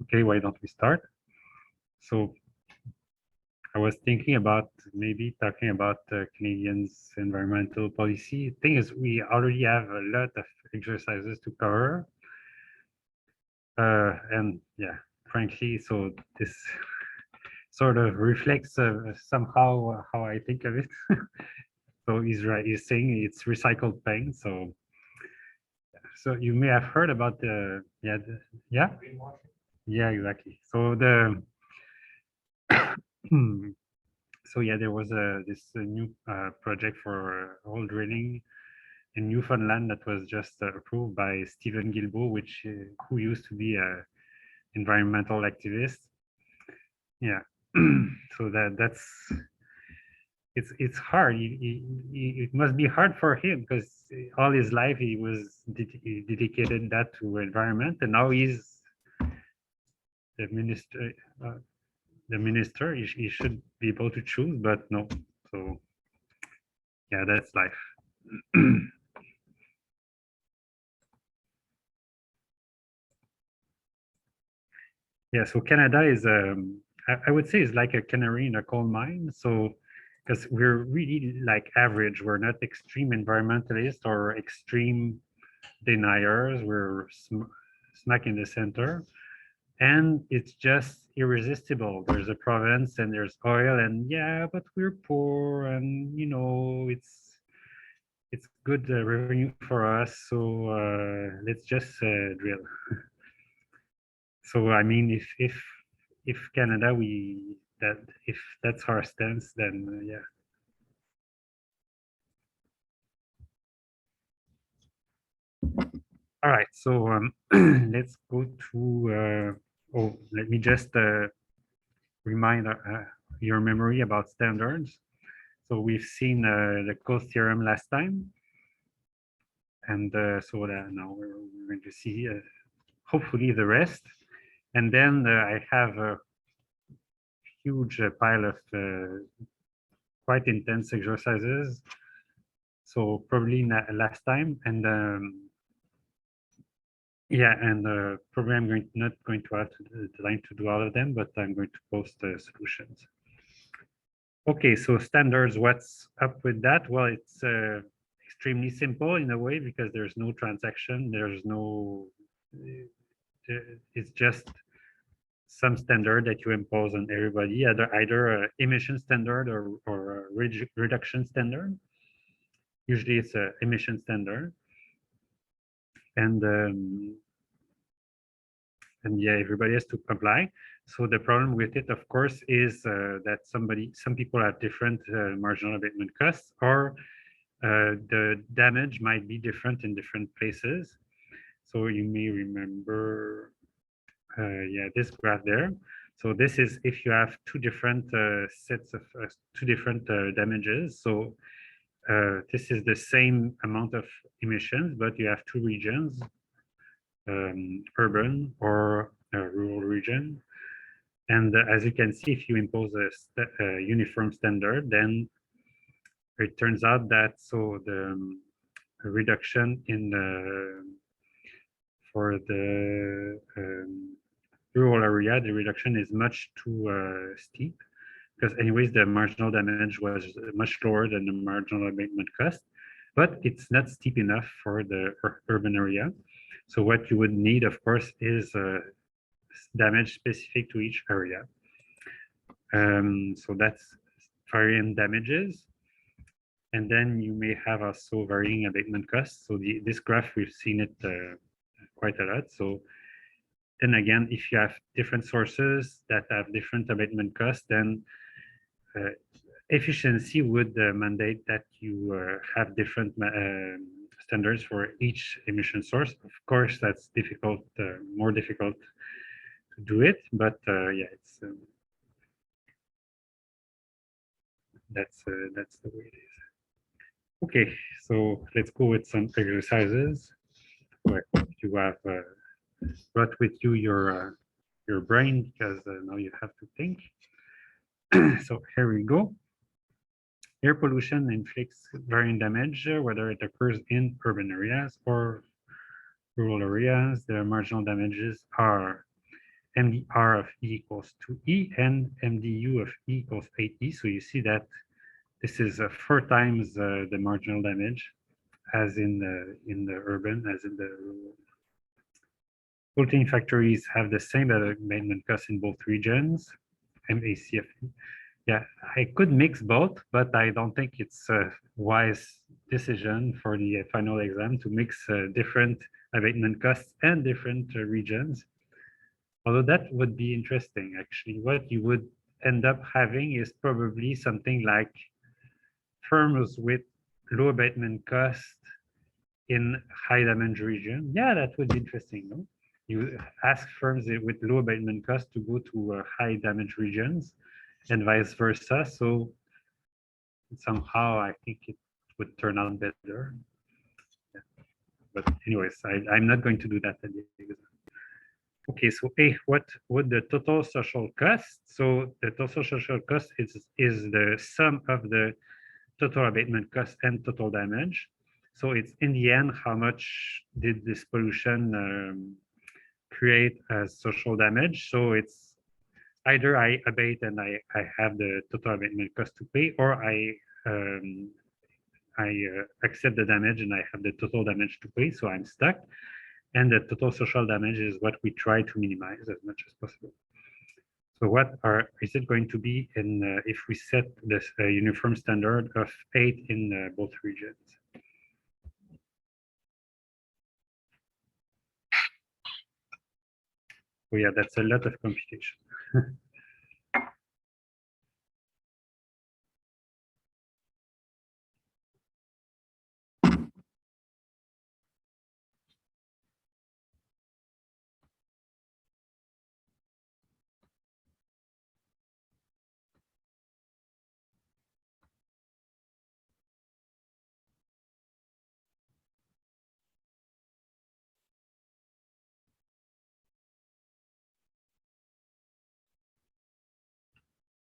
Okay, why don't we start? So I was thinking about maybe talking about Canadians' environmental policy. The thing is, we already have a lot of exercises to cover. And yeah, frankly, so this sort of reflects somehow how I think of it. So he's right, he's saying it's recycled paint. So you may have heard about yeah, yeah, exactly. So the so yeah, there was this new project for oil drilling in Newfoundland that was just approved by Stephen Guilbeault, who used to be a environmental activist. Yeah, so that's it's hard. It must be hard for him because all his life he dedicated that to environment, and now he's the minister. The minister, he should be able to choose, but no. So yeah, that's life. Yeah, so Canada is, I would say, is like a canary in a coal mine. So, because we're really like average, we're not extreme environmentalists or extreme deniers. We're smack in the center, and it's just irresistible. There's a province and there's oil, and yeah, but we're poor, and you know, it's good revenue for us. So let's just drill. So I mean, if Canada, if that's our stance, then yeah. All right, so let's go to. Oh, let me just remind your memory about standards. So we've seen the Coase theorem last time, and so that now we're going to see hopefully the rest. And then I have a huge pile of quite intense exercises. So probably last time, and yeah, and probably I'm not going to have the time to do all of them, but I'm going to post solutions. Okay, so standards, what's up with that? Well, it's extremely simple in a way because there's no transaction, there's no, it's just some standard that you impose on everybody, either emission standard or reduction standard. Usually it's an emission standard. And yeah, everybody has to comply. So the problem with it, of course, is that some people have different marginal abatement costs, or the damage might be different in different places. So you may remember, yeah, this graph there. So this is if you have two different sets of two different damages. So this is the same amount of emissions, but you have two regions, urban or rural region. And as you can see, if you impose a uniform standard, then it turns out that so the reduction in for the rural area, the reduction is much too steep because anyways, the marginal damage was much lower than the marginal abatement cost, but it's not steep enough for the urban area. So what you would need, of course, is damage specific to each area. So that's varying damages. And then you may have also varying abatement costs. So this graph, we've seen it quite a lot. So then again, if you have different sources that have different abatement costs, then efficiency would mandate that you have different standards for each emission source. Of course, that's difficult, more difficult to do it, but yeah, it's that's the way it is. Okay, so let's go with some exercises. So I hope you have brought with you your brain because now you have to think. So here we go. Air pollution inflicts varying damage, whether it occurs in urban areas or rural areas. The marginal damages are, MDR of E equals 2E and MDU of E equals 8E. So you see that this is 4 times the marginal damage as in the urban, as in the rural. Floating factories have the same abatement cost in both regions, MACFE. Yeah, I could mix both, but I don't think it's a wise decision for the final exam to mix different abatement costs and different regions. Although that would be interesting, actually. What you would end up having is probably something like firms with low abatement cost in high damage region. Yeah, that would be interesting, no? You ask firms with low abatement cost to go to high damage regions and vice versa. So somehow I think it would turn out better. Yeah. But anyways, I'm not going to do that at the exam. Okay, so A, what would the total social cost? So the total social cost is the sum of the total abatement cost and total damage. So it's in the end, how much did this pollution create as social damage? So it's either I abate and I have the total abatement cost to pay, or um, I accept the damage and I have the total damage to pay, so I'm stuck. And the total social damage is what we try to minimize as much as possible. So is it going to be in if we set this uniform standard of 8 in both regions? Oh yeah, that's a lot of computation.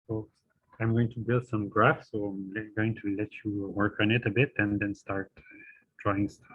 So I'm going to build some graphs, so I'm going to let you work on it a bit and then start drawing stuff.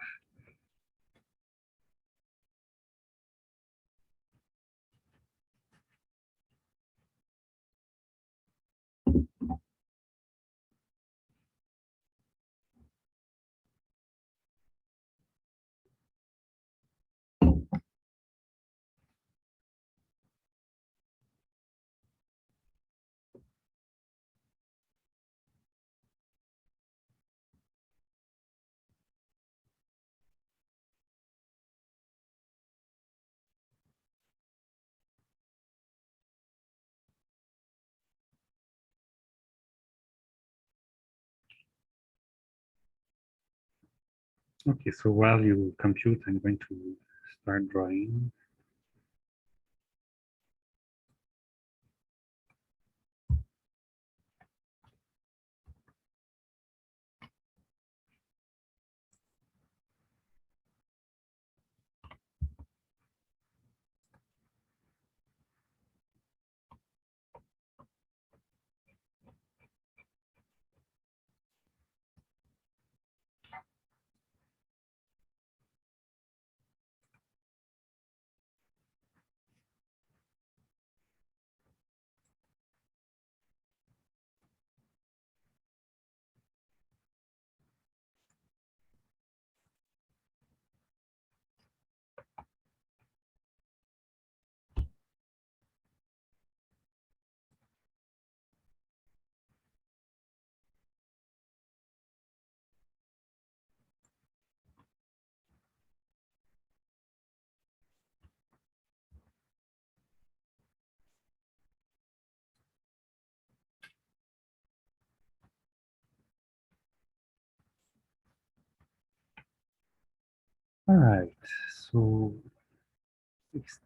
Okay, so while you compute, I'm going to start drawing. All right, so 60.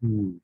Hmm.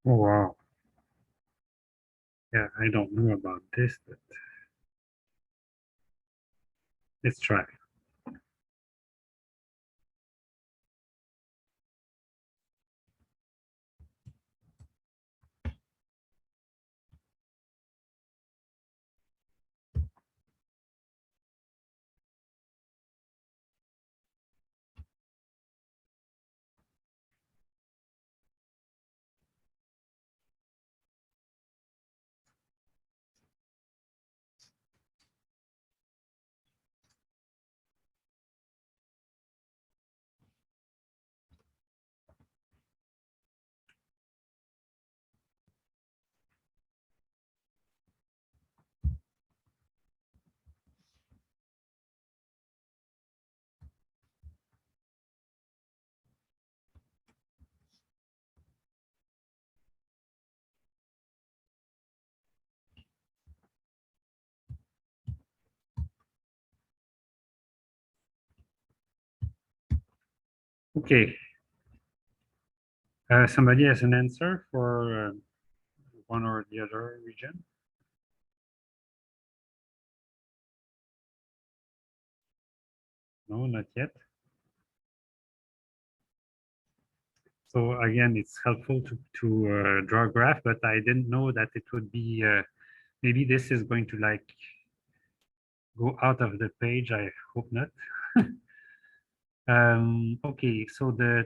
Oh, wow. Yeah, I don't know about this, but let's try. Okay. Somebody has an answer for one or the other region? No, not yet. So again, it's helpful to draw a graph, but I didn't know that it would be, maybe this is going to like go out of the page. I hope not. Okay, so the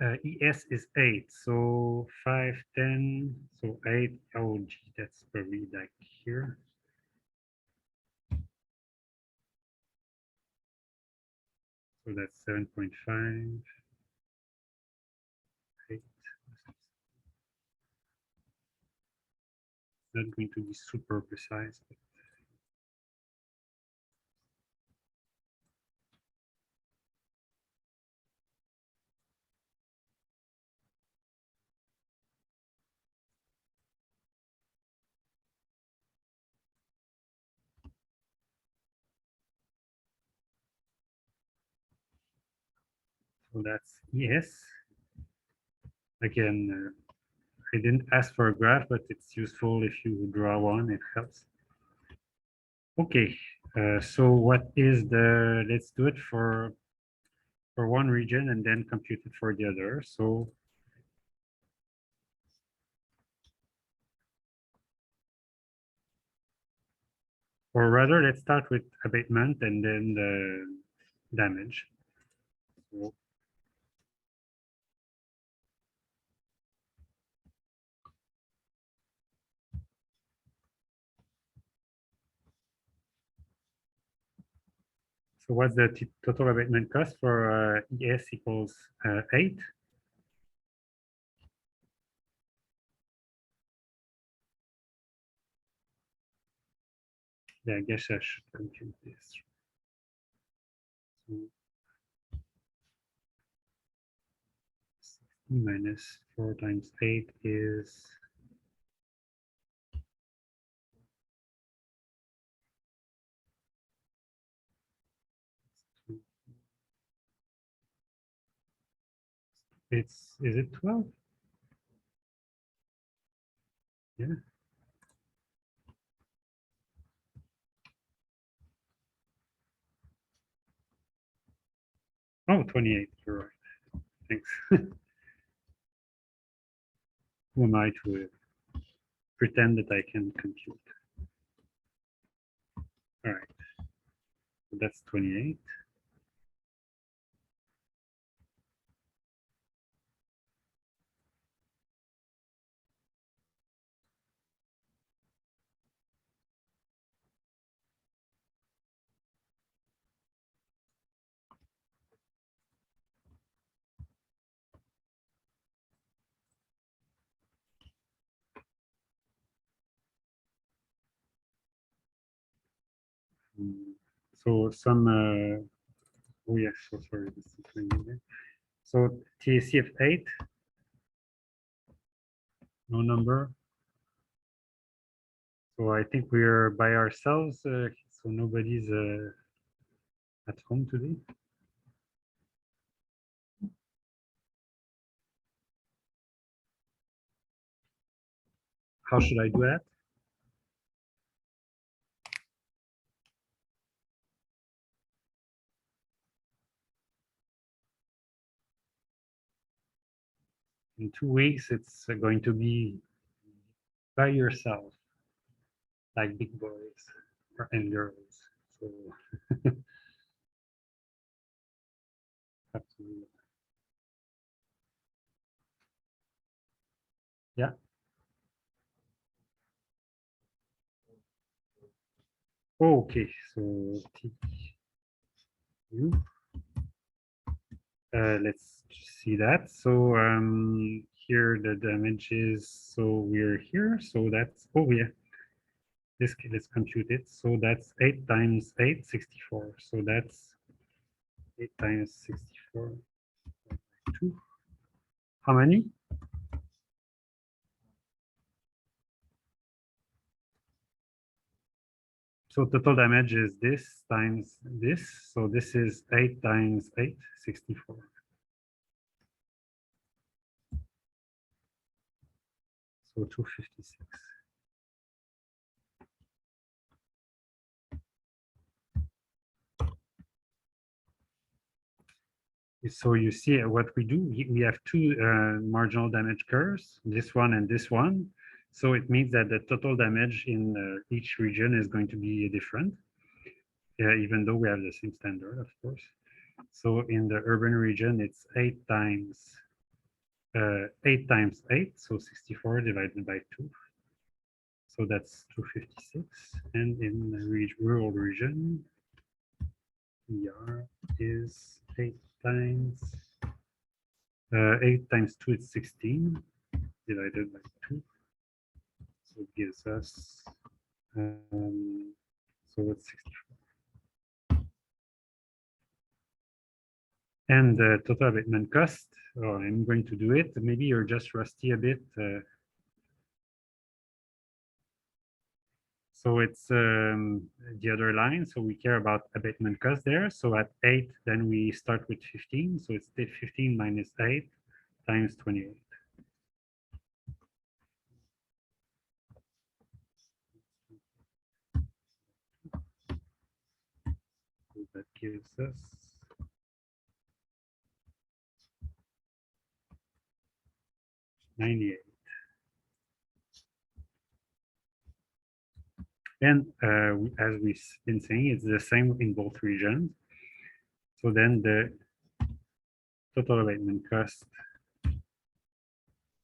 ES is 8, so 5, 10, so 8. Oh, gee, that's probably like here. So that's 7.5, 8. Not going to be super precise, but so that's ES. Again, I didn't ask for a graph, but it's useful if you draw one, it helps. Okay, so what is the, let's do it for one region and then compute it for the other. So, or rather, let's start with abatement and then the damage. So, so what's the total abatement cost for ES equals 8? Yeah, I guess I should compute this. So minus 4 times 8 is is it 12? Yeah. Oh, 28. You're right. Thanks. Who am I to pretend that I can compute? All right. So that's 28. So some, oh yes, so sorry, this is there. So TAC of 8, no number. So I think we're by ourselves, so nobody's at home today. How should I do that? In 2 weeks, it's going to be by yourself, like big boys and girls. So absolutely. Yeah. Okay. So TU. Let's see that. So here the damage is, so we're here. So that's, oh yeah, this, let's compute it. So that's 8 times 8, 64. So that's 8 times 64, 2. How many? So total damage is this times this. So this is 8 times 8, 64. So 256. So you see what we do, we have two marginal damage curves, this one and this one. So it means that the total damage in each region is going to be different, even though we have the same standard, of course. So in the urban region, it's 8 times 8, so 64 divided by 2. So that's 256. And in the rural region, ER is 8 times 8 times 2 is 16 divided by 2. So it gives us, so it's 64. And the total abatement cost, oh, I'm going to do it. Maybe you're just rusty a bit. So it's the other line. So we care about abatement cost there. So at 8, then we start with 15. So it's 15 minus 8 times 28. So that gives us 98. And as we've been saying, it's the same in both regions. So then the total abatement cost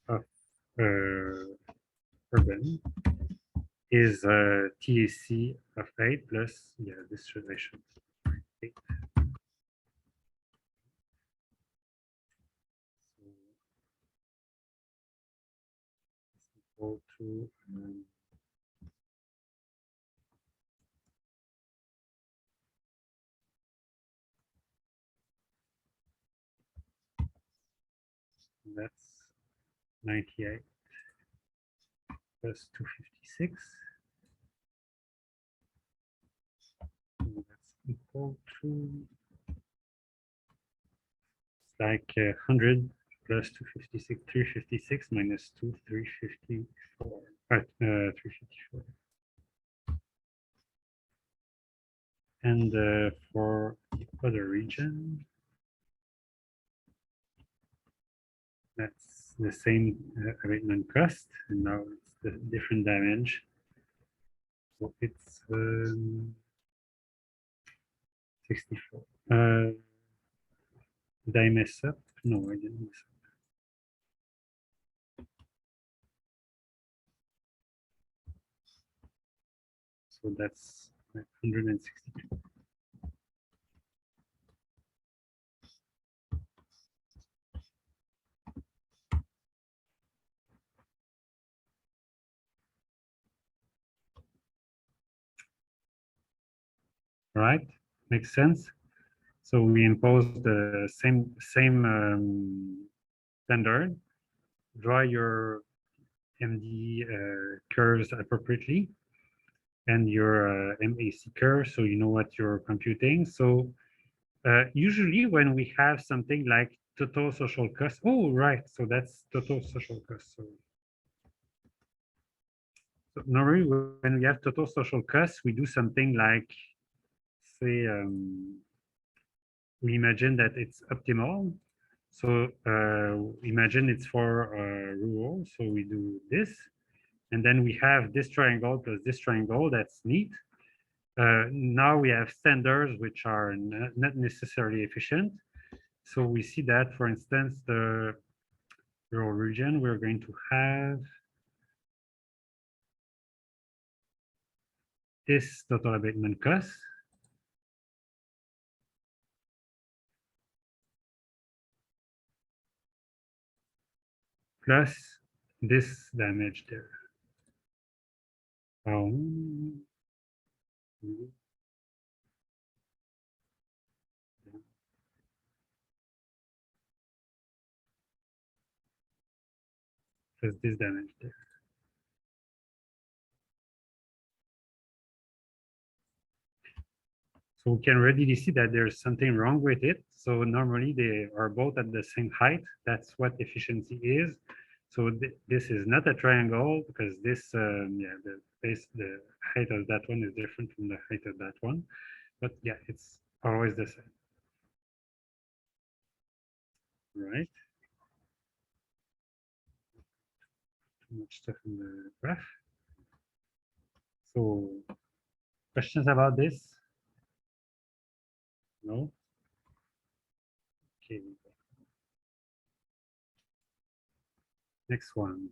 of urban is TAC of 8 plus, yeah, this should, I should, 8. So equal to, that's 98 plus 256. So that's equal to, it's like 100 plus 256, 356 minus 2, 354. 354. And for the other region, that's the same abatement cost, and now it's the different damage. So it's 64. Did I mess up? No, I didn't mess up. So that's 162. Right? Makes sense. So we impose the same standard. Draw your MD curves appropriately, and your MAC curve, so you know what you're computing. So usually when we have something like total social cost, oh, right, so that's total social cost. So normally, when we have total social costs, we do something like, say, we imagine that it's optimal. So imagine it's for rural. So we do this. And then we have this triangle plus this triangle. That's neat. Now we have standards which are not necessarily efficient. So we see that, for instance, the rural region, we're going to have this total abatement cost plus this damage there. Plus this damage there. So we can readily see that there's something wrong with it. So normally they are both at the same height. That's what efficiency is. So this is not a triangle because this, yeah, the height of that one is different from the height of that one. But yeah, it's always the same. Right? Too much stuff in the graph. So questions about this? No? Okay. Next one.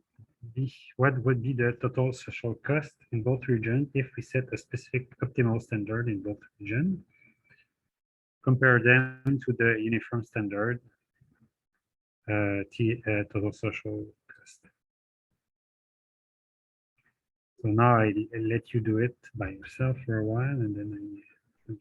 What would be the total social cost in both regions if we set a specific optimal standard in both regions? Compare them to the uniform standard total social cost. So now I let you do it by yourself for a while, and then I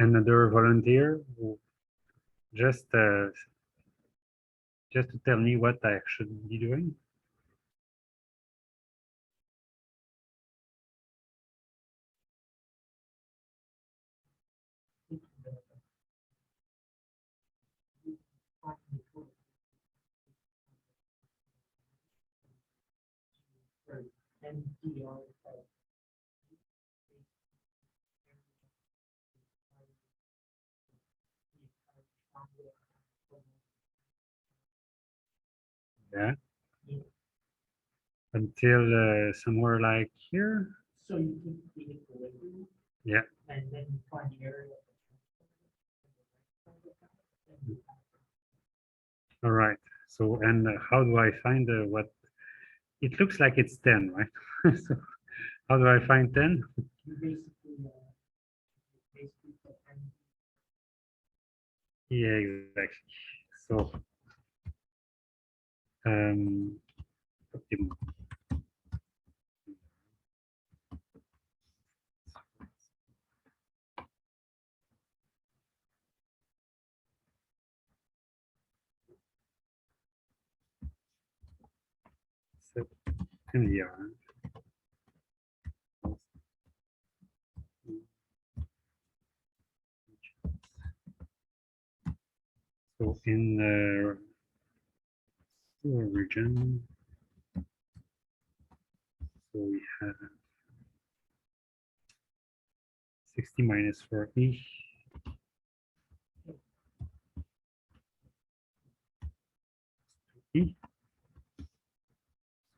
another volunteer who just just to tell me what I should be doing. Yeah. Until somewhere like here. So you can create equilibrium. Yeah. And then you find the area. All right. So, and how do I find what? It looks like it's 10, right? So how do I find 10? You basically put any. Yeah, exactly. So, okay. So, MDR. So in the region, so we have 60 minus 40. E.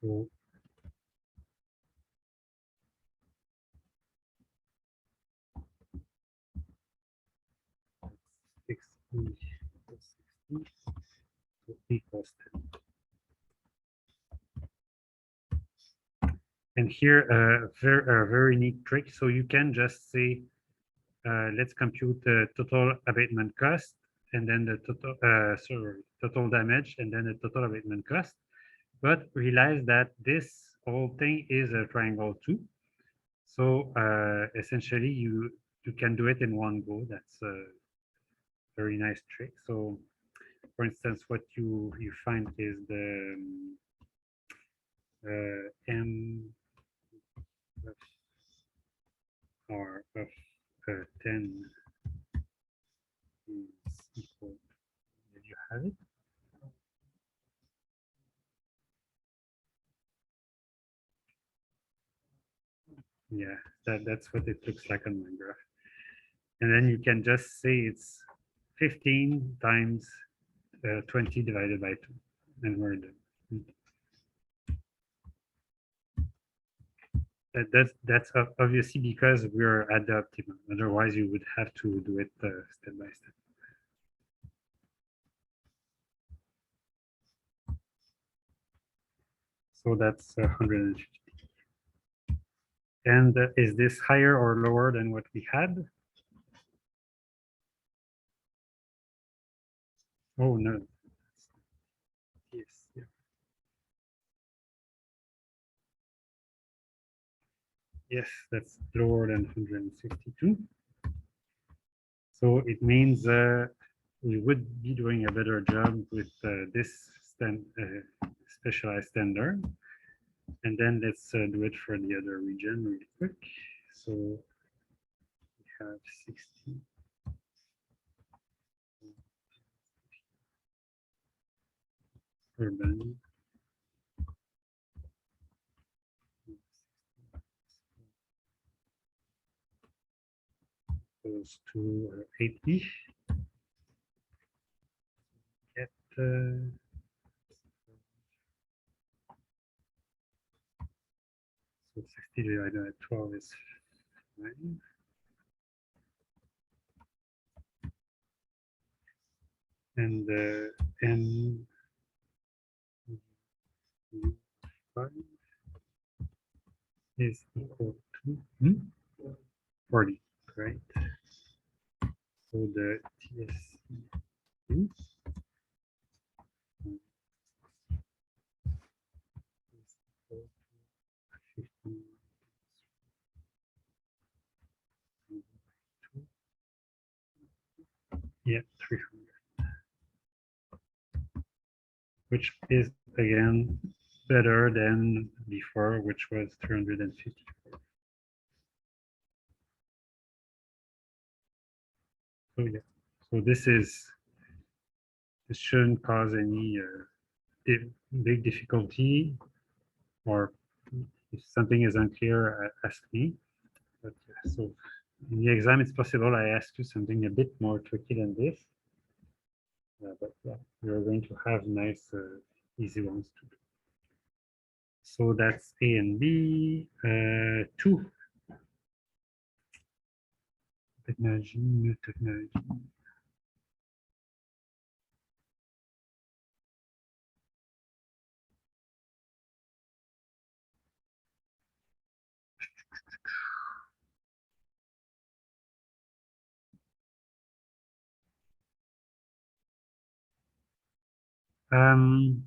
So 60 plus 60, so equals 10. And here, a very neat trick. So you can just say, let's compute the total abatement cost, and then the total damage, and then the total abatement cost. But realize that this whole thing is a triangle too. So essentially, you can do it in one go. That's a very nice trick. So, for instance, what you find is the m of r of 10 is equal. Did you have it? Yeah, that's what it looks like on my graph. And then you can just say it's 15 times 20 divided by 2, and we're done. That's obviously because we're at the optimum. Otherwise, you would have to do it step by step. So that's 150. And is this higher or lower than what we had? Oh, no. Yes. Yeah. Yes, that's lower than 162. So it means we would be doing a better job with this specialized standard. And then let's do it for the other region really quick. So we have 60. Urban. Goes to 80. Get so 60 divided by 12 is 5. And n 5 is equal to 40, right? So the TSC is equal to 15. Yeah, 300. which is again better than before, which was 354. So yeah, so this shouldn't cause any big difficulty, or if something is unclear, ask me. But yeah, so in the exam, it's possible I ask you something a bit more tricky than this. But yeah, you're going to have nice, easy ones to do. So that's A and B. 2. Technology, new technology. Um,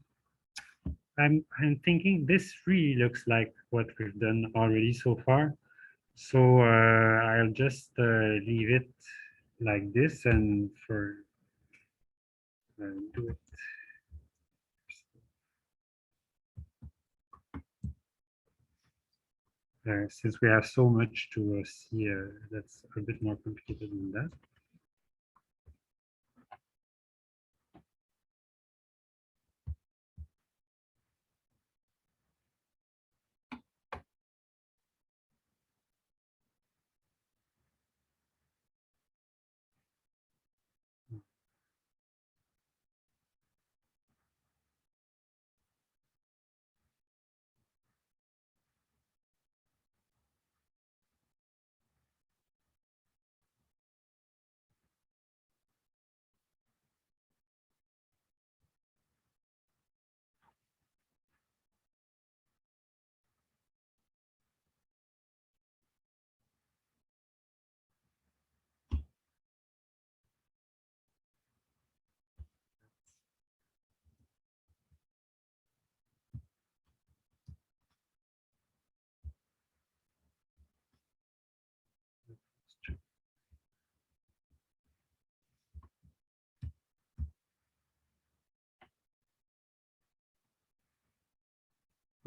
I'm thinking this really looks like what we've done already so far. So I'll just leave it like this and do it. Since we have so much to see, that's a bit more complicated than that.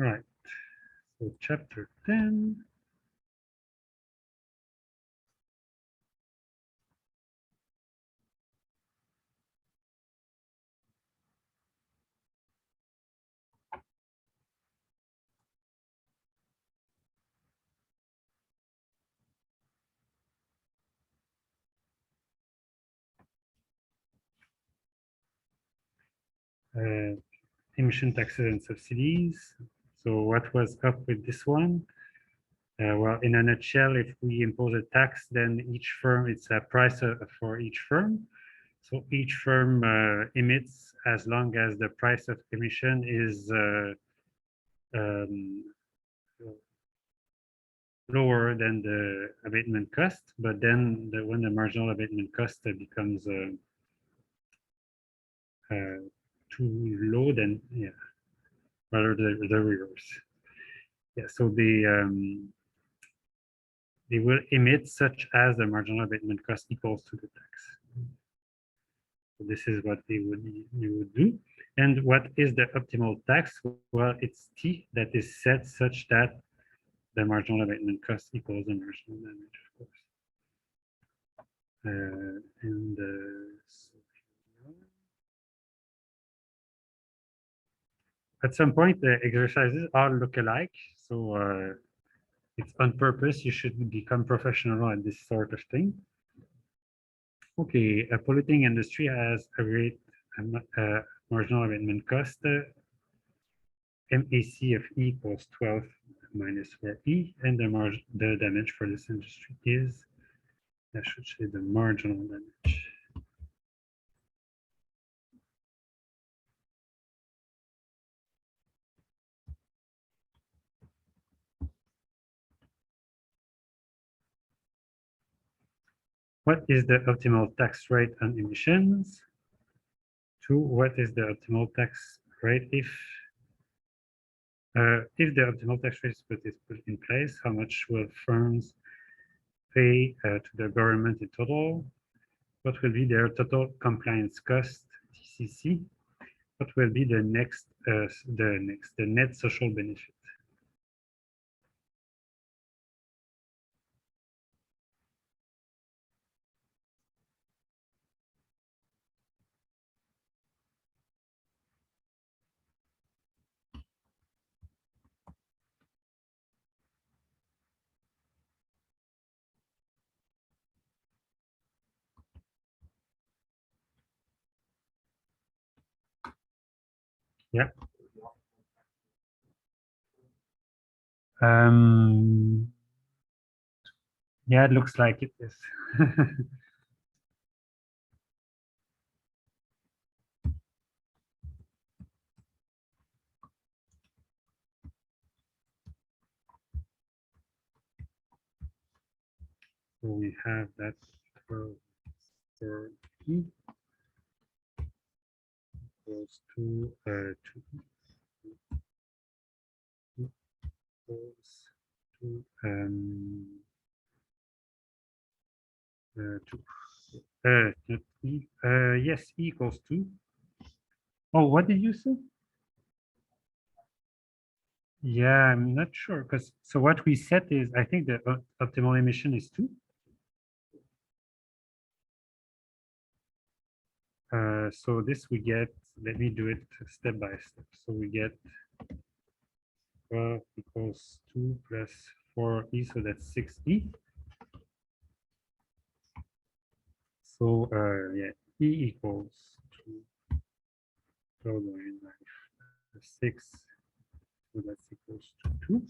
Right. So chapter 10. Emission taxes and subsidies. So what was up with this one? Well, in a nutshell, if we impose a tax, then each firm, it's a price for each firm. So each firm emits as long as the price of emission is um, lower than the abatement cost. But then when the marginal abatement cost becomes too low, then yeah, rather the reverse. Yeah, so they will emit such as the marginal abatement cost equals to the tax. So this is what you would do. And what is the optimal tax? Well, it's T that is set such that the marginal abatement cost equals the marginal damage, of course. And so at some point, the exercises all look alike. So it's on purpose. You should become professional at this sort of thing. Okay, a polluting industry has a rate marginal abatement cost MAC of E equals 12 minus 4E, and the damage for this industry is, I should say, the marginal damage. What is the optimal tax rate on emissions? 2, what is the optimal tax rate if the optimal tax rate is put in place, how much will firms pay to the government in total? What will be their total compliance cost, TCC? what will be the net social benefit? Yeah. Yeah, it looks like it is. So we have that for E equals to 2 equals to 2. Not E. Yes, E equals 2. Oh, what did you say? Yeah, I'm not sure because so what we set is I think the optimal emission is 2. So this we get, let me do it step by step. So we get 12 equals 2 plus 4e, so that's 6e. So yeah, e equals 12 by 6, so that's equals to 2.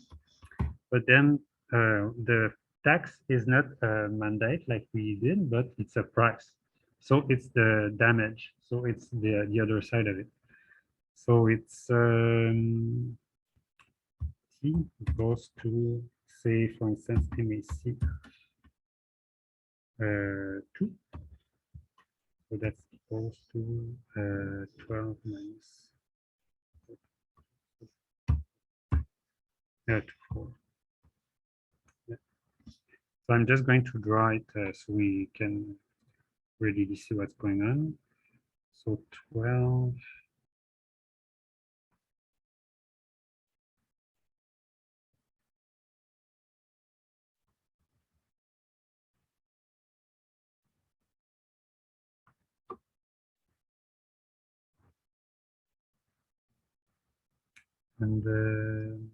But then the tax is not a mandate like we did, but it's a price. So it's the damage. So it's the other side of it. So it's T goes to, say, for instance, MAC 2. So that's equals to 12 minus 4. Yeah. So I'm just going to draw it so we can really see what's going on. So 12. And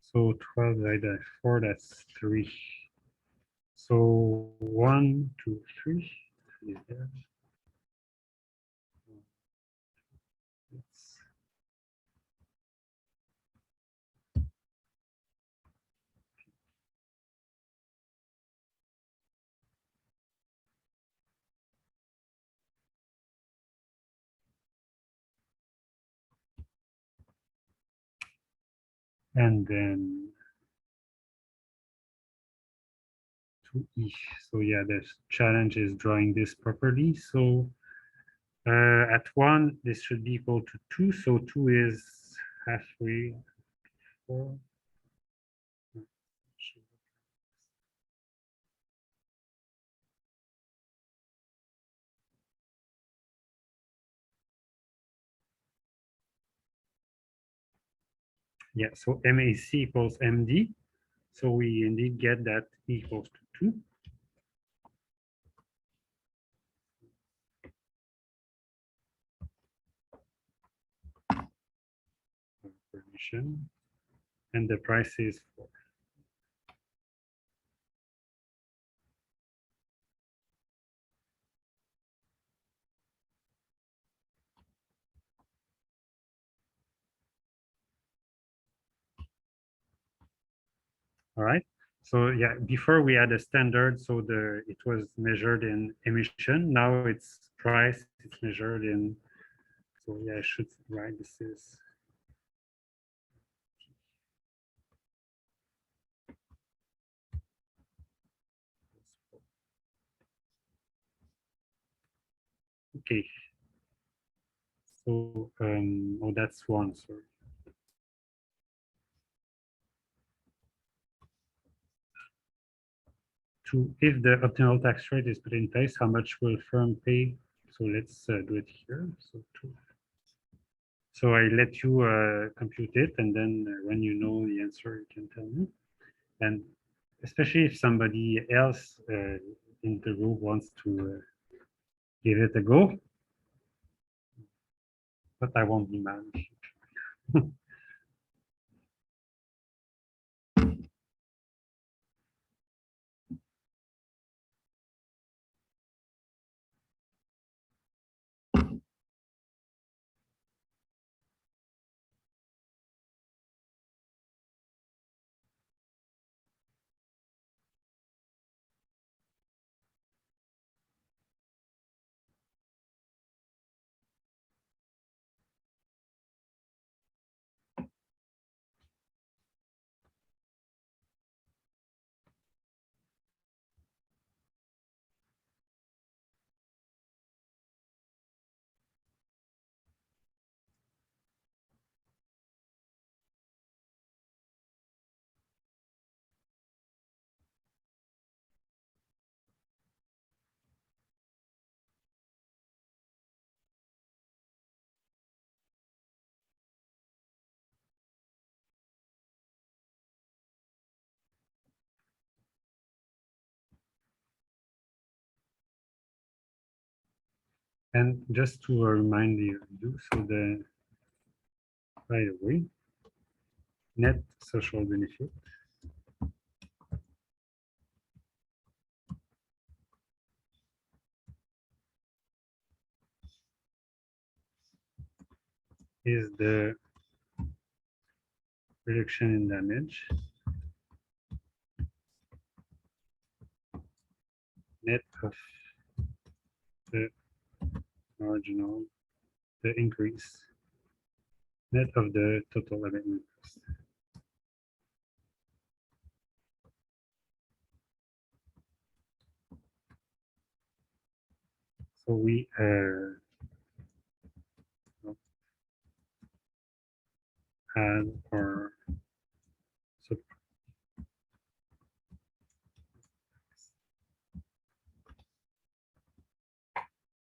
so 12 divided by 4, that's 3. So 1, 2, 3 is there. It's, and then 2e. So yeah, the challenge is drawing this properly. So at 1, this should be equal to 2. So 2 is halfway 4. Yeah, so MAC equals MD. So we indeed get that equals to 2. Permission. And the price is 4. All right. So yeah, before we had a standard, so it was measured in emission. Now it's price, it's measured in. So yeah, I should write this is. Okay. So oh, that's 1. Sorry. If the optimal tax rate is put in place, how much will firm pay? So let's do it here. So 2. So I let you compute it, and then when you know the answer, you can tell me. And especially if somebody else in the group wants to give it a go, but I won't be mad. And just to remind you, so by the way, net social benefit is the reduction in damage net of the marginal, the increase net of the total abatement cost. So we add our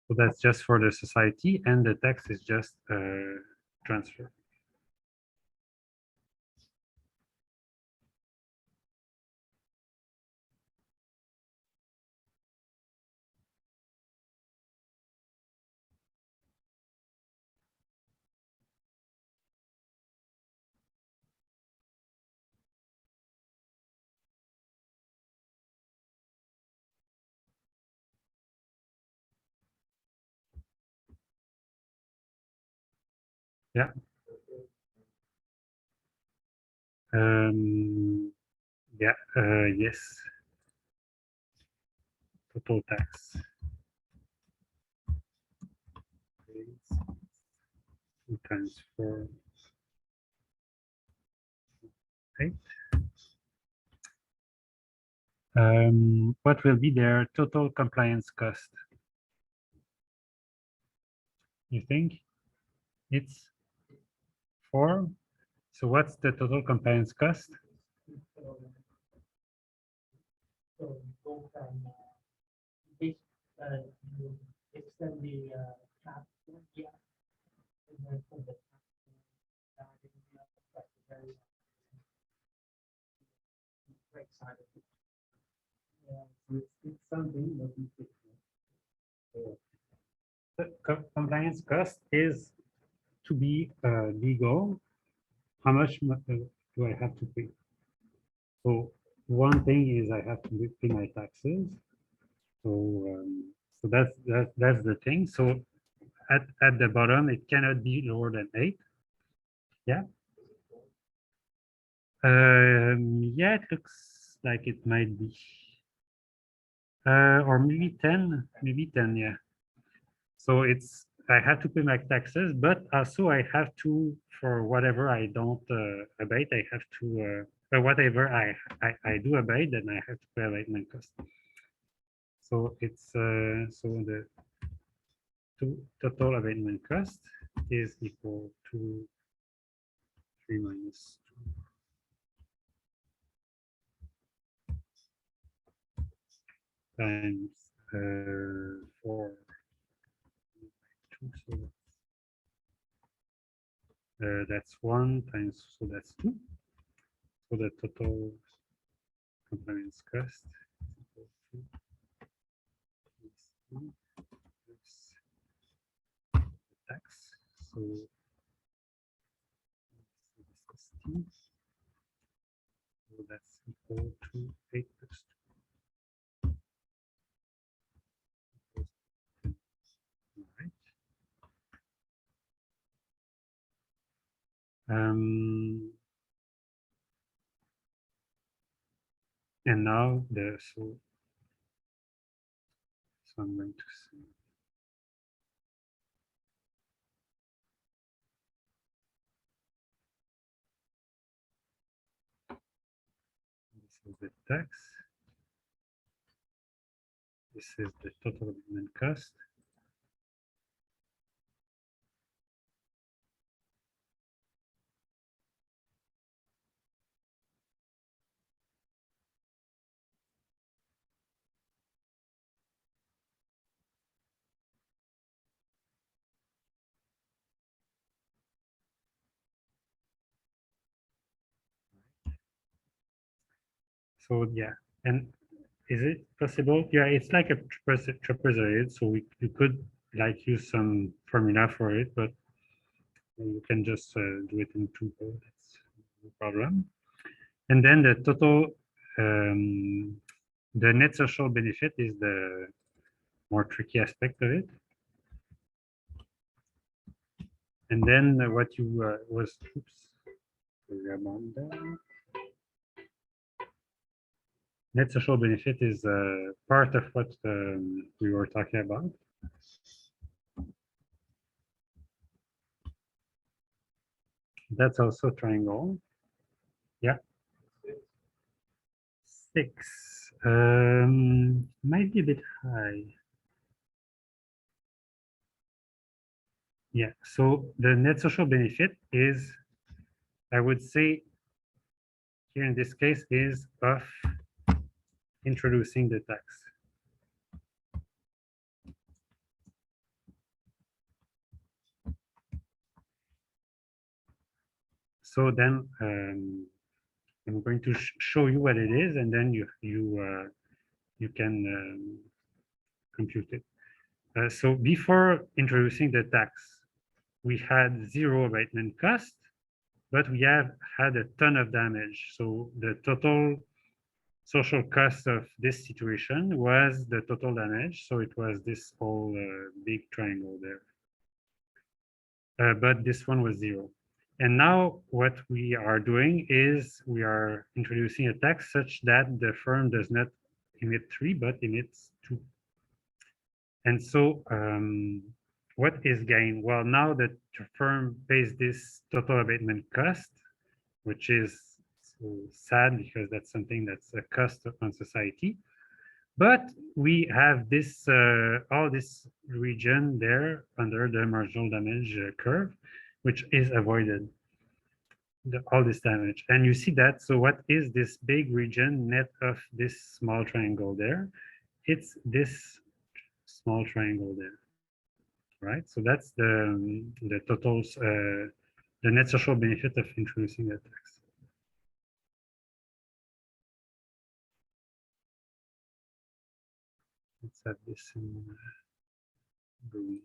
so that's just for the society, and the tax is just transfer. Yeah. Yeah. Yes. Total tax. 2 times 4, 8. What will be their total compliance cost? You think it's 4? So what's the total compliance cost? So, go from this, you extend the cap, yeah, and then from the cap, that's very right side of it. Yeah, it's something that we fix. The compliance cost is to be legal. How much do I have to pay? So one thing is I have to pay my taxes. So so that's the thing. So at the bottom, it cannot be lower than 8. Yeah. Yeah, it looks like it might be. Or maybe 10, maybe 10, yeah. So it's, I have to pay my taxes, but also I have to, for whatever I don't abate, I have to, whatever I do abate, then I have to pay abatement cost. So it's, so the total abatement cost is equal to 3 minus 2 times 4 2, so That's 1 times, so that's 2. So the total compliance cost is equal to EC plus the tax. So this is T. So that's equal to 8 plus 2. All right. And now so I'm going to say this is the tax. This is the total abatement cost. So yeah, and is it possible? Yeah, it's like a trapezoid, so you could like use some formula for it, but you can just do it in Drupal. That's no problem. And then the total, the net social benefit is the more tricky aspect of it. And then what you was, oops, net social benefit is part of what we were talking about. That's also triangle. Yeah. 6. Might be a bit high. Yeah. So the net social benefit is, I would say, here in this case, is of introducing the tax. So then I'm going to show you what it is, and then you can compute it. So before introducing the tax, we had 0 abatement cost, but we have had a ton of damage. So the total social cost of this situation was the total damage. So it was this whole big triangle there. But this one was 0. And now what we are doing is we are introducing a tax such that the firm does not emit 3, but emits 2. And so what is gain? Well, now that the firm pays this total abatement cost, which is so sad because that's something that's a cost on society. But we have this all this region there under the marginal damage curve, which is avoided, all this damage. And you see that, so what is this big region net of this small triangle there? It's this small triangle there, right? So that's the totals, the net social benefit of introducing that tax. Let's add this in green.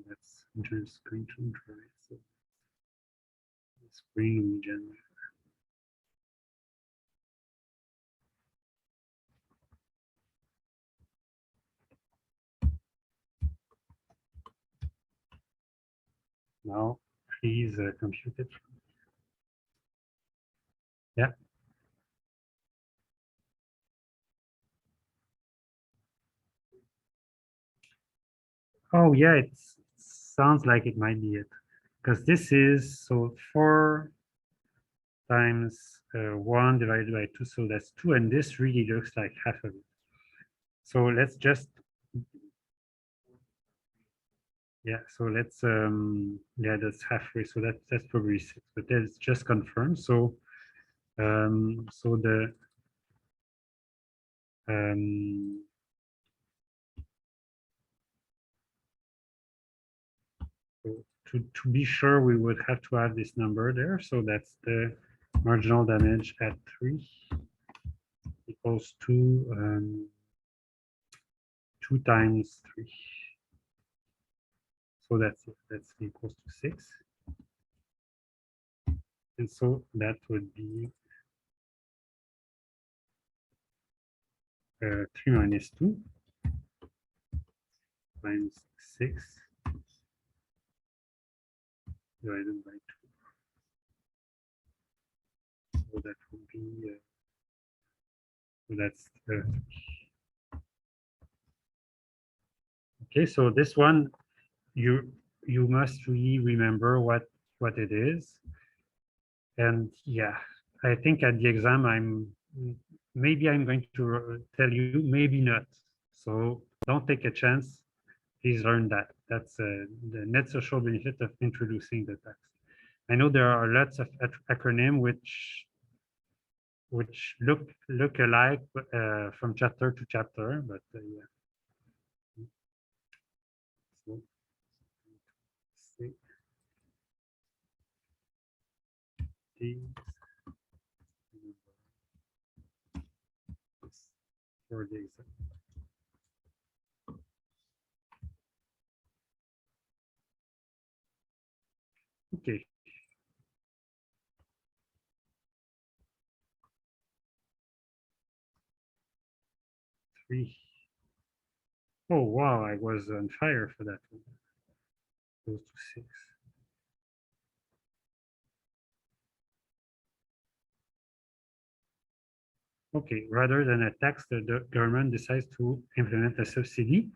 That's just going to dry. So this green region. Now, please compute it. Yeah. Oh, yeah, it sounds like it might be it. Because this is, so 4 times 1 divided by 2, so that's 2, and this really looks like half of it. So let's just, yeah, so let's, yeah, that's halfway, so that's probably 6, but that's just confirmed. So, so Um, to be sure, we would have to have this number there. So that's the marginal damage at 3 equals to 2 times 3. So that's equals to 6. And so that would be 3 minus 2 times 6 divided by 2. So that would be, so that's okay. So this one, you must really remember what it is. And yeah, I think at the exam, maybe I'm going to tell you, maybe not. So don't take a chance. Please learn that. That's the net social benefit of introducing the tax. I know there are lots of acronyms which look alike from chapter to chapter, but yeah. So, for the exam. Okay. Three. Oh wow, I was on fire for that one. Goes to 6. Okay, rather than a tax, the government decides to implement a subsidy.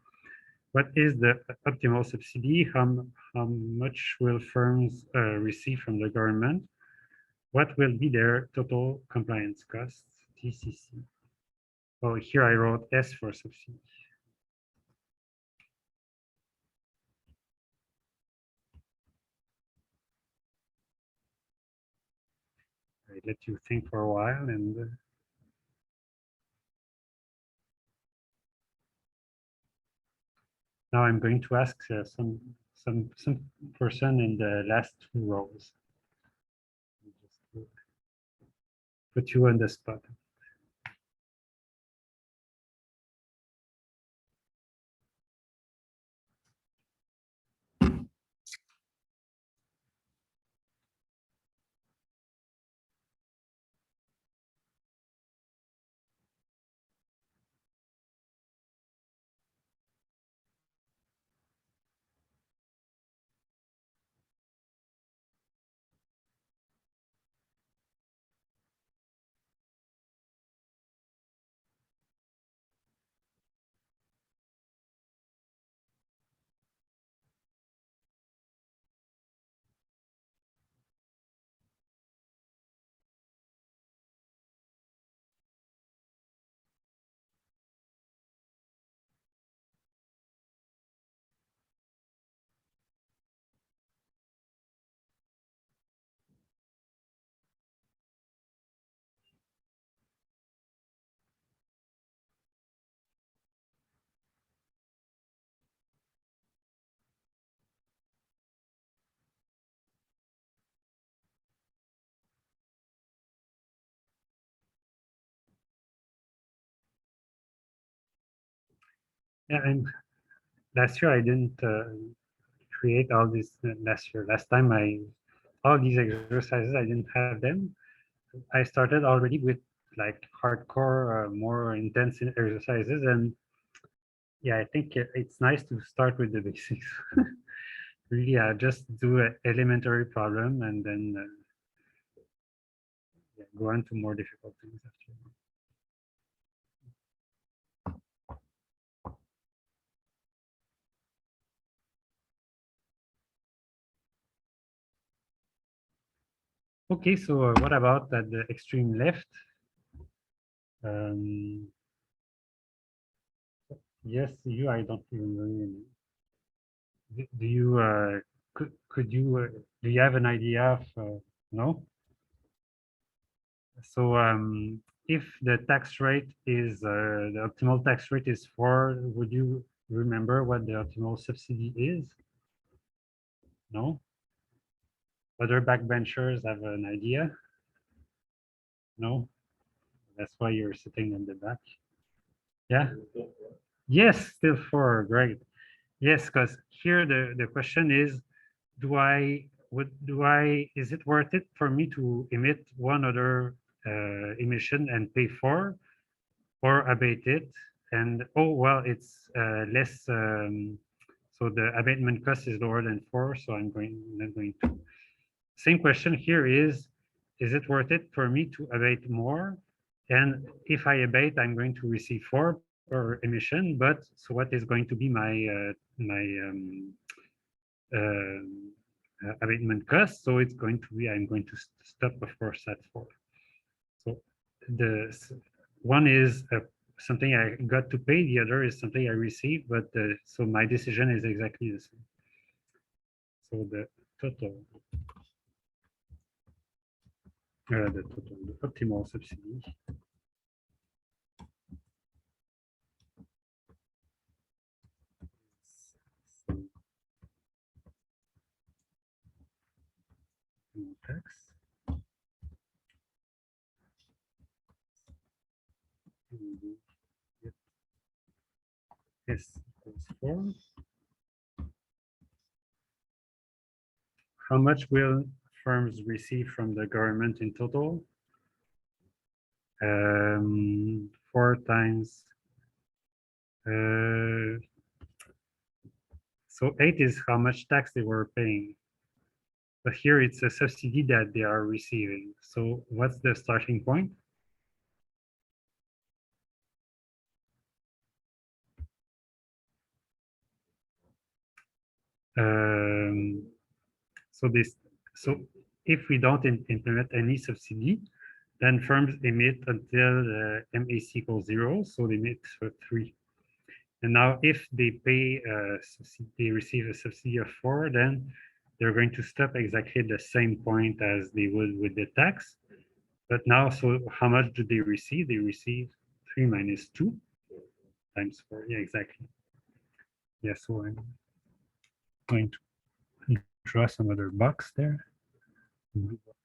What is the optimal subsidy? How much will firms receive from the government? What will be their total compliance costs? TCC. Oh, here I wrote S for subsidy. I let you think for a while, and now I'm going to ask some person in the last 2 rows. Just put you on the spot. Yeah, and last year I didn't create all this last year. Last time all these exercises, I didn't have them. I started already with like hardcore, more intense exercises. And yeah, I think it's nice to start with the basics. Really, just do an elementary problem and then yeah, go on to more difficult things after. Okay, so what about at the extreme left? Um, yes, you, I don't even know. Do you could you do you have an idea of no? So if the tax rate is the optimal tax rate is 4, would you remember what the optimal subsidy is? No? Other backbenchers have an idea? No? That's why you're sitting in the back. Yeah? Yes, still 4, great. Yes, because here the question is, is it worth it for me to emit one other emission and pay 4, or abate it? And oh well, it's less. So the abatement cost is lower than 4, so I'm not going to. Same question here is it worth it for me to abate more? And if I abate, I'm going to receive 4 per emission. But so what is going to be my abatement cost? So it's going to be, I'm going to stop, of course, at 4. So the one is something I got to pay, the other is something I received, but so my decision is exactly the same. So the total, the optimal subsidy. So, tax. S equals 4. How much will firms receive from the government in total? 4 times. So 8 is how much tax they were paying. But here it's a subsidy that they are receiving. So what's the starting point? So if we don't implement any subsidy, then firms emit until MAC equals 0, so they emit 3. And now if they pay, they receive a subsidy of 4, then they're going to stop exactly the same point as they would with the tax. But now, so how much do they receive? They receive 3 minus 2 times 4. Yeah, exactly. Yeah, so I'm going to draw some other box there. Blue box.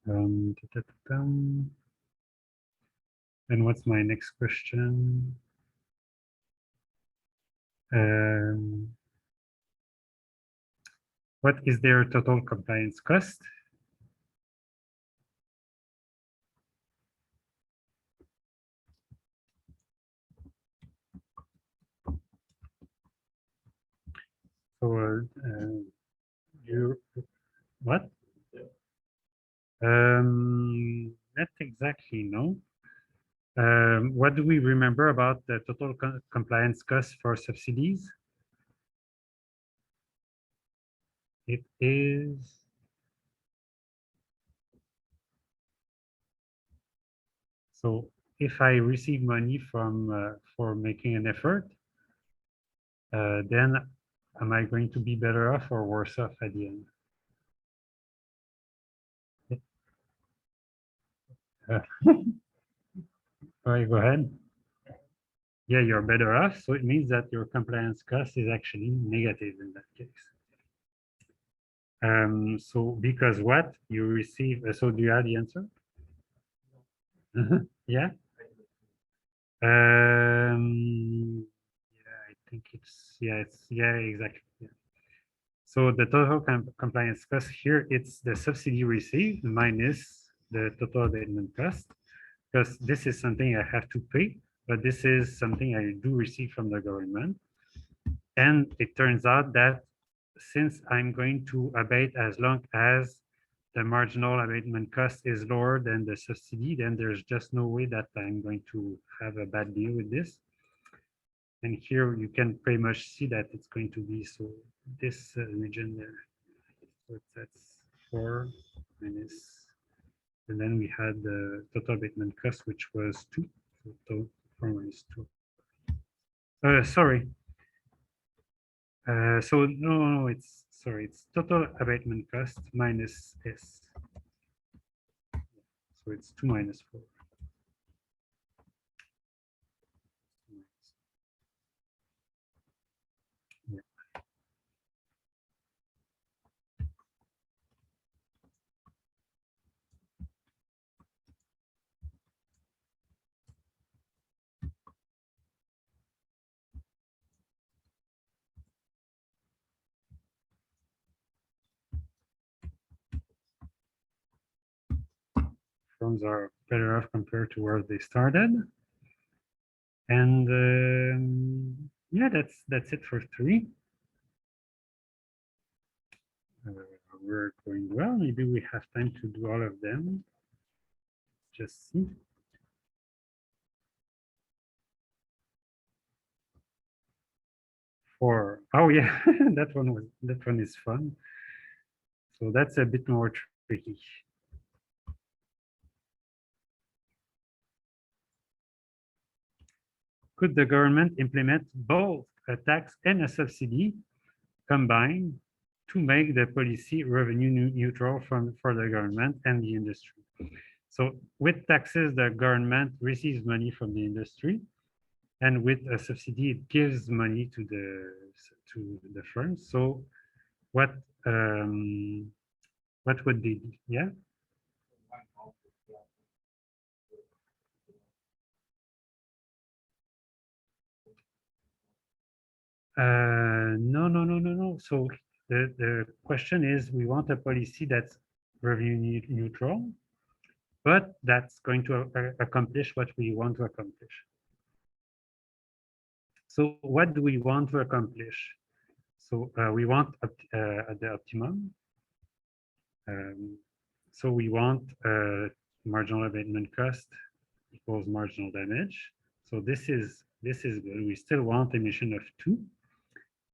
Um, And what's my next question? What is their total compliance cost? So you what? Not exactly, no. What do we remember about the total compliance cost for subsidies? It is so if I receive money from for making an effort, then am I going to be better off or worse off at the end? All right, go ahead. Yeah, you're better off. So it means that your compliance cost is actually negative in that case. So because what you receive, so do you have the answer? Yeah. Yeah, I think it's yeah, exactly. Yeah. So the total compliance cost here, it's the subsidy received minus the total abatement cost, because this is something I have to pay, but this is something I do receive from the government. And it turns out that since I'm going to abate as long as the marginal abatement cost is lower than the subsidy, then there's just no way that I'm going to have a bad deal with this. And here you can pretty much see that it's going to be, so this region there, so that's 4 minus, and then we had the total abatement cost, which was 2, so total 4 minus 2. Sorry. So no, it's, sorry, it's total abatement cost minus S. So it's 2 minus 4. Yeah. Firms are better off compared to where they started. And yeah, that's it for 3. We're going well. Maybe we have time to do all of them. Just see. 4. Oh yeah, that one is fun. So that's a bit more tricky. Could the government implement both a tax and a subsidy combined to make the policy revenue neutral for the government and the industry? So with taxes, the government receives money from the industry, and with a subsidy, it gives money to the firms. So what would they do? Yeah. No. So the question is, we want a policy that's revenue neutral, but that's going to accomplish what we want to accomplish. So what do we want to accomplish? So we want the optimum. So we want marginal abatement cost equals marginal damage. So this is good. We still want emission of 2.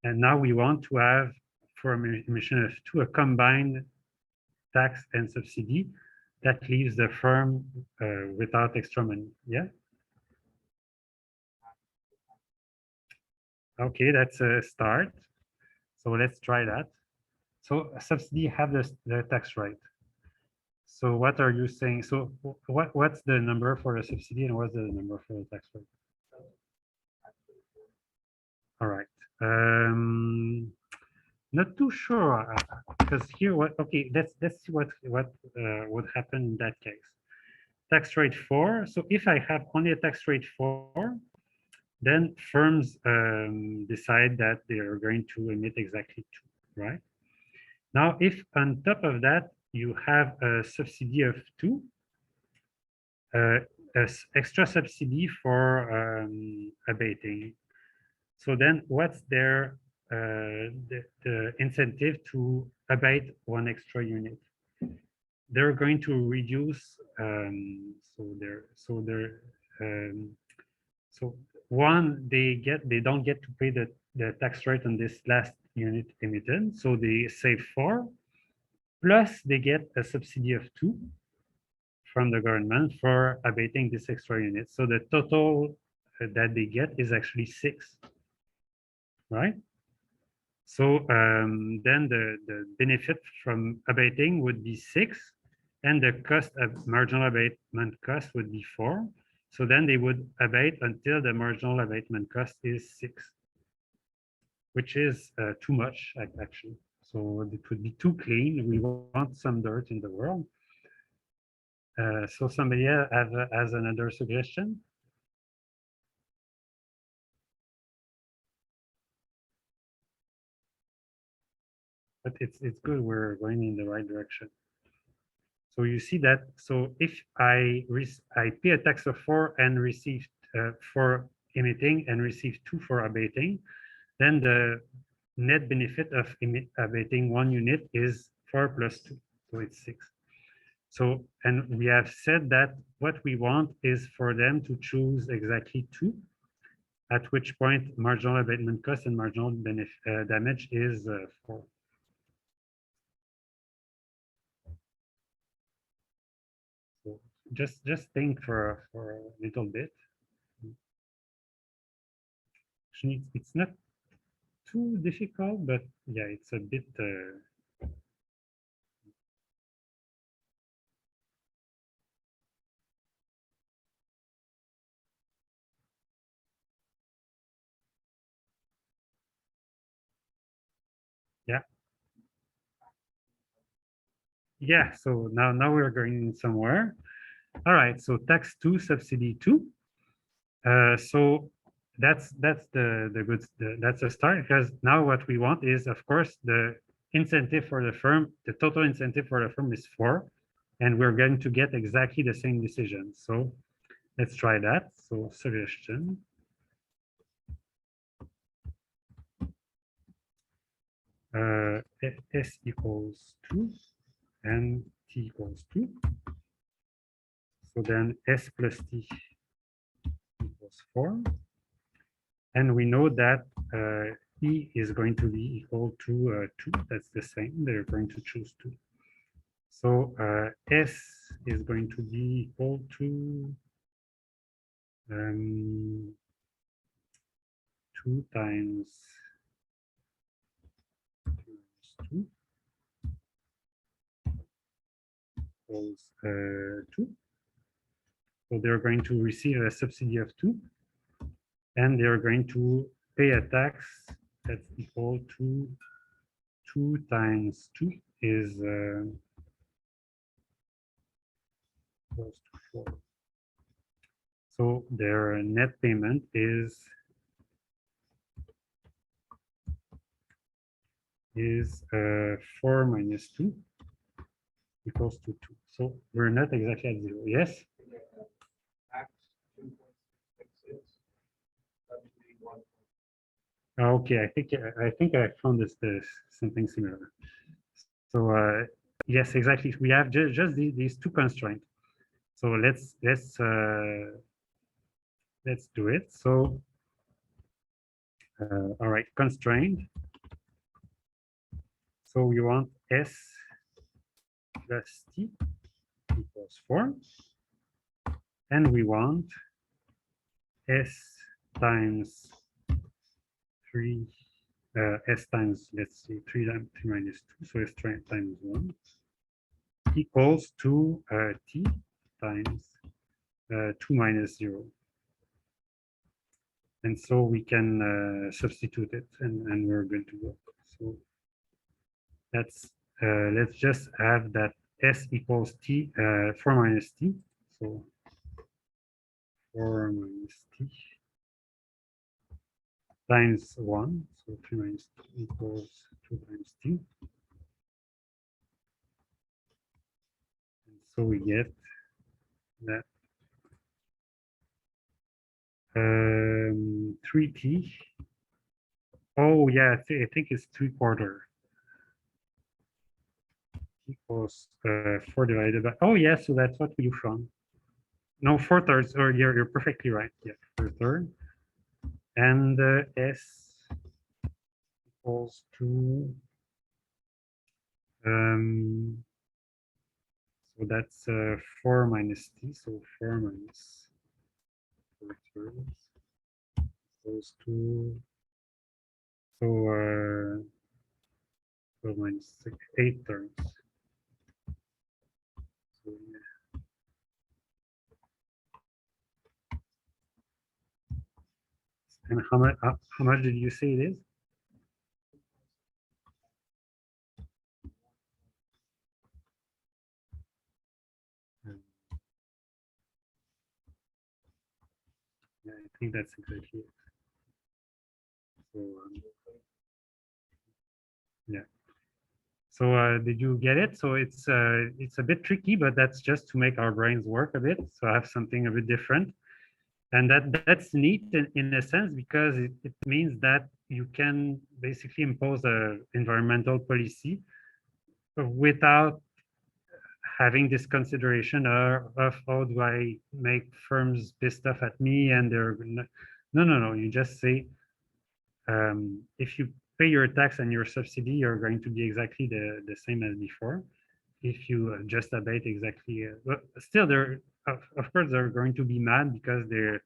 And now we want to have, for emission of 2, a combined tax and subsidy that leaves the firm without extra money. Yeah. Okay, that's a start. So let's try that. So subsidy have the tax rate. So what are you saying? So what's the number for the subsidy and what's the number for the tax rate? All right. Not too sure, because here okay, let's see what would happen in that case. Tax rate 4. So if I have only a tax rate 4, then firms decide that they are going to emit exactly 2, right? Now, if on top of that you have a subsidy of 2, extra subsidy for abating. So then what's their the incentive to abate 1 extra unit? They're going to reduce so one, they don't get to pay the tax rate on this last unit emitted, so they save 4, plus they get a subsidy of 2 from the government for abating this extra unit. So the total that they get is actually 6, right? So then the benefit from abating would be 6, and the cost of marginal abatement cost would be 4. So then they would abate until the marginal abatement cost is 6, which is too much, actually. So it would be too clean. We want some dirt in the world. So somebody has another suggestion? but it's good. We're going in the right direction. So you see that. So if I pay a tax of 4 and receive 4 emitting and receive 2 for abating, then the net benefit of abating 1 unit is 4 plus 2, so it's 6. So, and we have said that what we want is for them to choose exactly 2, at which point marginal abatement cost and marginal damage is 4. So just think for a little bit. It's not too difficult, but yeah, it's a bit. Yeah, yeah. So now we're going somewhere. All right. So tax 2, subsidy 2. So that's the good. That's a start, because now what we want is, of course, the incentive for the firm. The total incentive for the firm is 4, and we're going to get exactly the same decision. So let's try that. So suggestion. S equals 2 and t equals 2. So then S plus t equals 4. And we know that E is going to be equal to 2. That's the same. They're going to choose 2. So S is going to be equal to 2 times 2 equals 2. So they're going to receive a subsidy of 2, and they're going to pay a tax that's equal to 2 times 2 is close to 4. So their net payment is 4 minus 2 equals to 2. So we're not exactly at 0. Yes? Okay, I think I found this something similar. So yes, exactly. We have just these 2 constraints. So let's do it. So all right, constraint. So we want S plus T equals 4, and we want S times 3, S times, let's see, 3 minus 2, so S times 1 equals to T times 2 minus 0. And so we can substitute it, and we're good to go. So that's, let's just have that S equals T, 4 minus T. So 4 minus T times 1. So 3 minus 2 equals 2 times T. And so we get that 3T. Oh, yeah, I think it's 3/4 equals 4 divided by, oh, yeah, so that's what we found. No, 4/3, or you're perfectly right. Yeah, 4/3. And S equals to, so that's 4 minus T, so 4 minus 4/3 equals to, so 12 minus 6, 8/3. So, yeah. And how much did you say it is? Yeah, I think that's exactly it. So yeah. So did you get it? So it's a bit tricky, but that's just to make our brains work a bit. So I have something a bit different. And that's neat in a sense because it means that you can basically impose a environmental policy without having this consideration of how do I make firms pissed off at me and no. You just say if you pay your tax and your subsidy, you're going to be exactly the same as before. If you just abate exactly, but still, of course they're going to be mad because they're.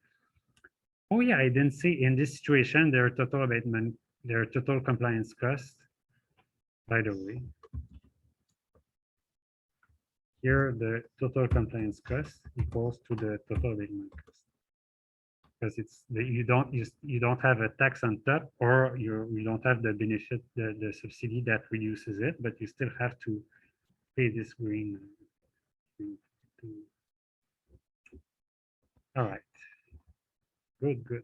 Oh yeah, I didn't say in this situation their total abatement, their total compliance cost. By the way, here the total compliance cost equals to the total abatement cost because you don't have a tax on top or you don't have the benefit the subsidy that reduces it, but you still have to pay this green. All right, good.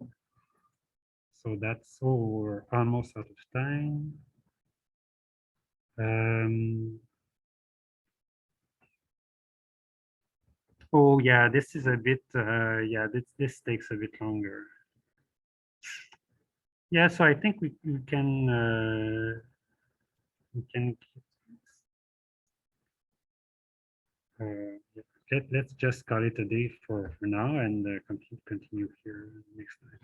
So that's all. We're almost out of time. Oh yeah, this is a bit yeah, this takes a bit longer. Yeah, so I think we can let's just call it a day for now and continue here next time.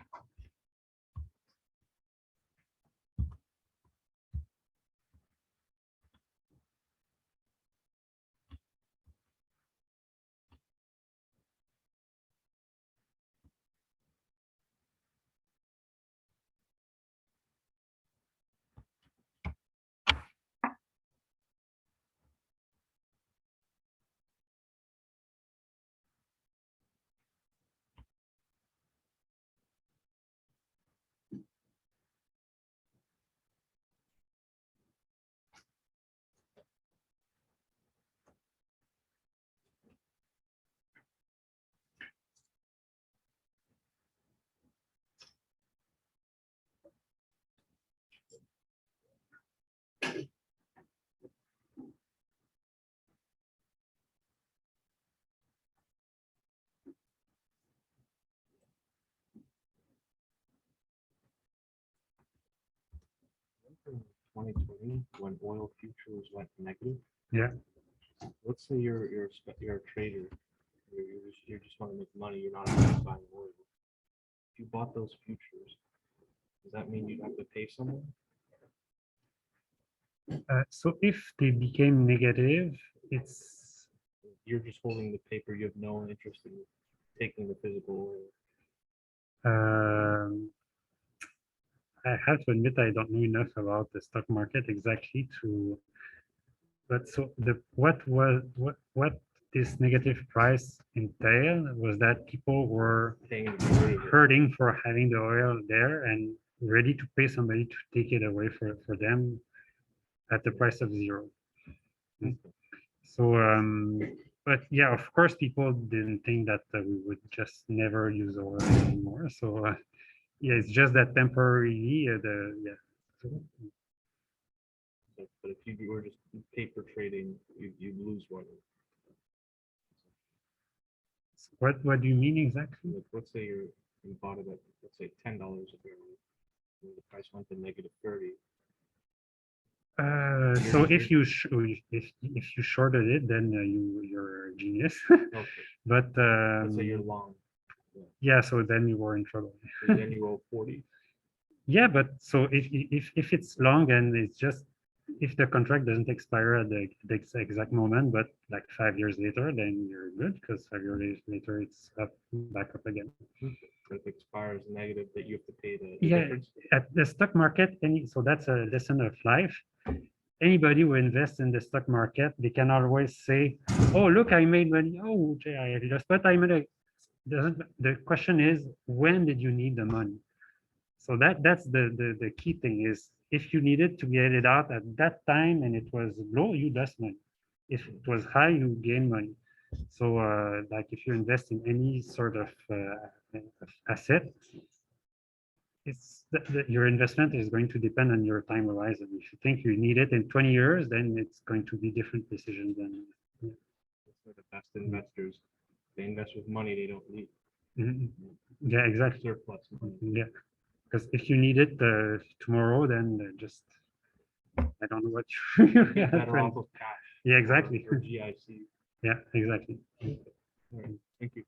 2020 when oil futures went negative. Yeah. Let's say you're a trader. You just want to make money. You're not actually buying oil. If you bought those futures, does that mean you'd have to pay someone? So if they became negative, it's You're just holding the paper. You have no interest in taking the physical oil. um, I have to admit I don't know enough about the stock market exactly to. But so what this negative price entailed was that people were Paying to get rid of it. hurting for having the oil there and ready to pay somebody to take it away for them at the price of zero. So, but yeah, of course, people didn't think that we would just never use oil anymore. So, yeah, it's just that temporarily, yeah. So, But if you were just paper trading, you'd lose money. what do you mean exactly? Like, let's say you bought it at, let's say, $10 a barrel, and the price went to -30. So if you shorted it, then you're a genius. Okay. But Let's say you're long. yeah, so then you were in trouble. So then you owe 40. Yeah, but so if it's long and it's just if the contract doesn't expire at the exact moment, but like 5 years later, then you're good because 5 years later it's back up again. If it expires negative, that you have to pay the Yeah, difference. at the stock market, so that's a lesson of life. Anybody who invests in the stock market, they can always say, "Oh, look, I made money. Oh, I lost, but I made a." The question is, when did you need the money? So that's the key thing is if you needed to get it out at that time and it was low, you lost money. If it was high, you gain money. So like if you invest in any sort of asset, your investment is going to depend on your time horizon. If you think you need it in 20 years, then it's going to be different decisions than. So the best investors, they invest with money they don't need. Mhm. Yeah, exactly. Surplus money. Yeah, because if you need it tomorrow, then just I don't know what you Get better friend. off of cash. Yeah, exactly. Or GIC. Yeah, exactly. All right. Thank you.